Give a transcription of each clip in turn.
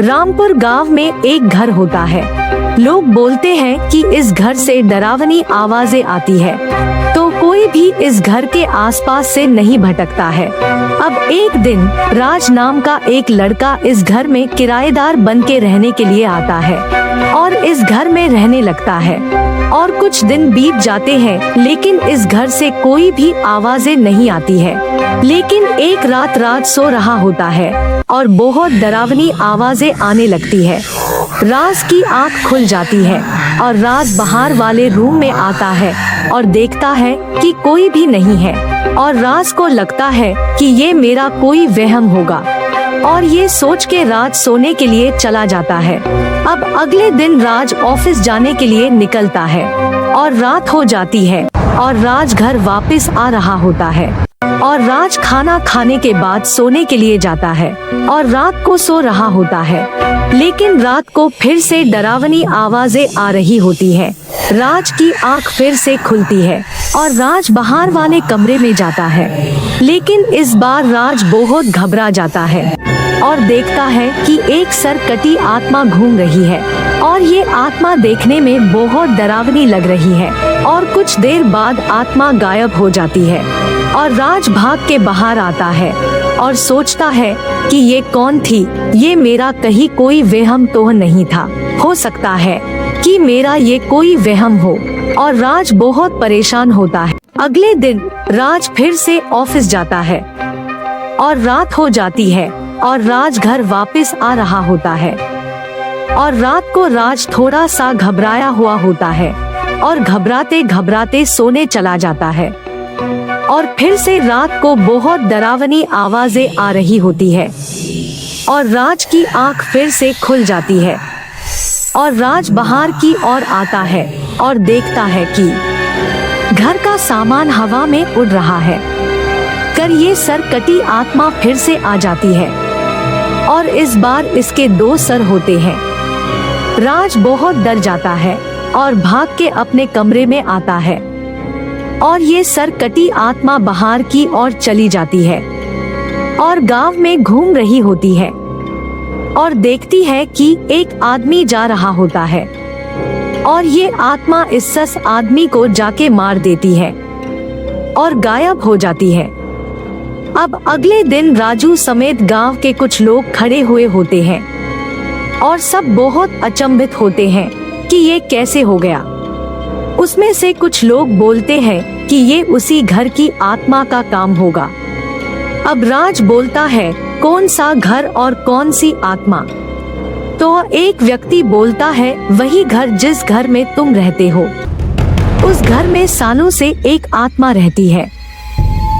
रामपुर गांव में एक घर होता है। लोग बोलते हैं कि इस घर से डरावनी आवाजें आती है, तो कोई भी इस घर के आसपास से नहीं भटकता है। अब एक दिन राज नाम का एक लड़का इस घर में किराएदार बन के रहने के लिए आता है और इस घर में रहने लगता है। और कुछ दिन बीत जाते हैं, लेकिन इस घर से कोई भी आवाजें नहीं आती है। लेकिन एक रात राज सो रहा होता है और बहुत डरावनी आवाजें आने लगती है। राज की आंख खुल जाती है और राज बाहर वाले रूम में आता है और देखता है कि कोई भी नहीं है। और राज को लगता है कि ये मेरा कोई वहम होगा, और ये सोच के राज सोने के लिए चला जाता है। अब अगले दिन राज ऑफिस जाने के लिए निकलता है और रात हो जाती है और राज घर वापस आ रहा होता है। और राज खाना खाने के बाद सोने के लिए जाता है और रात को सो रहा होता है, लेकिन रात को फिर से डरावनी आवाजें आ रही होती है। राज की आंख फिर से खुलती है और राज बाहर वाले कमरे में जाता है, लेकिन इस बार राज बहुत घबरा जाता है और देखता है कि एक सरकटी आत्मा घूम रही है और ये आत्मा देखने में बहुत डरावनी लग रही है। और कुछ देर बाद आत्मा गायब हो जाती है और राज भाग के बाहर आता है और सोचता है कि ये कौन थी, ये मेरा कहीं कोई वहम तो नहीं था, हो सकता है कि मेरा ये कोई वहम हो। और राज बहुत परेशान होता है। अगले दिन राज फिर से ऑफिस जाता है और रात हो जाती है और राज घर वापस आ रहा होता है। और रात को राज थोड़ा सा घबराया हुआ होता है और घबराते घबराते सोने चला जाता है। और फिर से रात को बहुत डरावनी आवाजें आ रही होती है और राज की आंख फिर से खुल जाती है और राज बाहर की ओर आता है और देखता है कि घर का सामान हवा में उड़ रहा है। कर ये सरकटी आत्मा फिर से आ जाती है और इस बार इसके 2 सर होते हैं। राज बहुत डर जाता है और भाग के अपने कमरे में आता है और ये सरकटी आत्मा बाहर की ओर चली जाती है और गांव में घूम रही होती है और देखती है कि एक आदमी जा रहा होता है और ये आत्मा इस सस आदमी को जाके मार देती है और गायब हो जाती है। अब अगले दिन राजू समेत गांव के कुछ लोग खड़े हुए होते हैं और सब बहुत अचंभित होते हैं कि ये कैसे हो गया। उसमें से कुछ लोग बोलते हैं कि ये उसी घर की आत्मा का काम होगा। अब राज बोलता है, कौन सा घर और कौन सी आत्मा? तो एक व्यक्ति बोलता है, वही घर जिस घर में तुम रहते हो। उस घर में सालों से एक आत्मा रहती है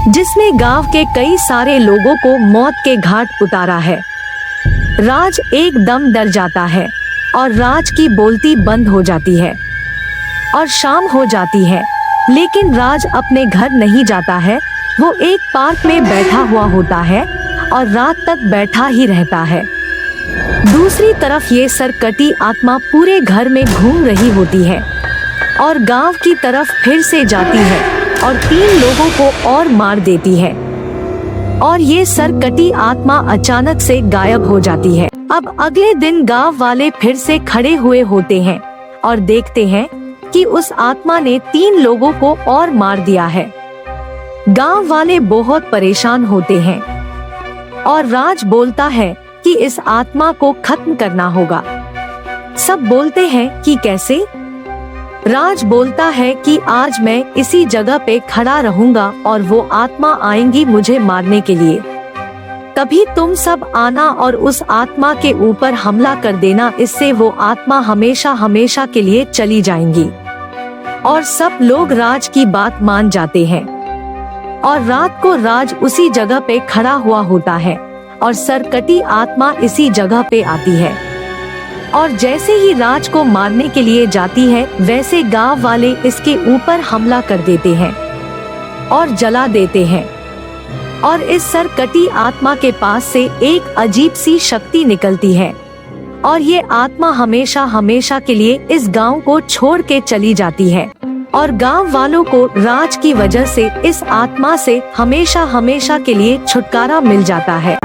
जिसने गांव के कई सारे लोगों को मौत के घाट उतारा है। राज एकदम डर जाता है और राज की बोलती बंद हो जाती है और शाम हो जाती है, लेकिन राज अपने घर नहीं जाता है। वो एक पार्क में बैठा हुआ होता है और रात तक बैठा ही रहता है। दूसरी तरफ ये सरकटी आत्मा पूरे घर में घूम रही होती है और गांव की तरफ फिर से जाती है और 3 लोगों को और मार देती है और ये सरकटी आत्मा अचानक से गायब हो जाती है। अब अगले दिन गांव वाले फिर से खड़े हुए होते हैं और देखते हैं कि उस आत्मा ने 3 लोगों को और मार दिया है। गांव वाले बहुत परेशान होते हैं और राज बोलता है कि इस आत्मा को खत्म करना होगा। सब बोलते हैं कि कैसे? राज बोलता है कि आज मैं इसी जगह पे खड़ा रहूंगा और वो आत्मा आएंगी मुझे मारने के लिए। तभी तुम सब आना और उस आत्मा के ऊपर हमला कर देना, इससे वो आत्मा हमेशा हमेशा के लिए चली जाएंगी। और सब लोग राज की बात मान जाते हैं और रात को राज उसी जगह पे खड़ा हुआ होता है और सरकटी आत्मा इसी जगह पे आती है और जैसे ही राज को मारने के लिए जाती है, वैसे गांव वाले इसके ऊपर हमला कर देते हैं और जला देते हैं। और इस सरकटी आत्मा के पास से एक अजीब सी शक्ति निकलती है और ये आत्मा हमेशा हमेशा के लिए इस गांव को छोड़ के चली जाती है और गांव वालों को राज की वजह से इस आत्मा से हमेशा हमेशा के लिए छुटकारा मिल जाता है।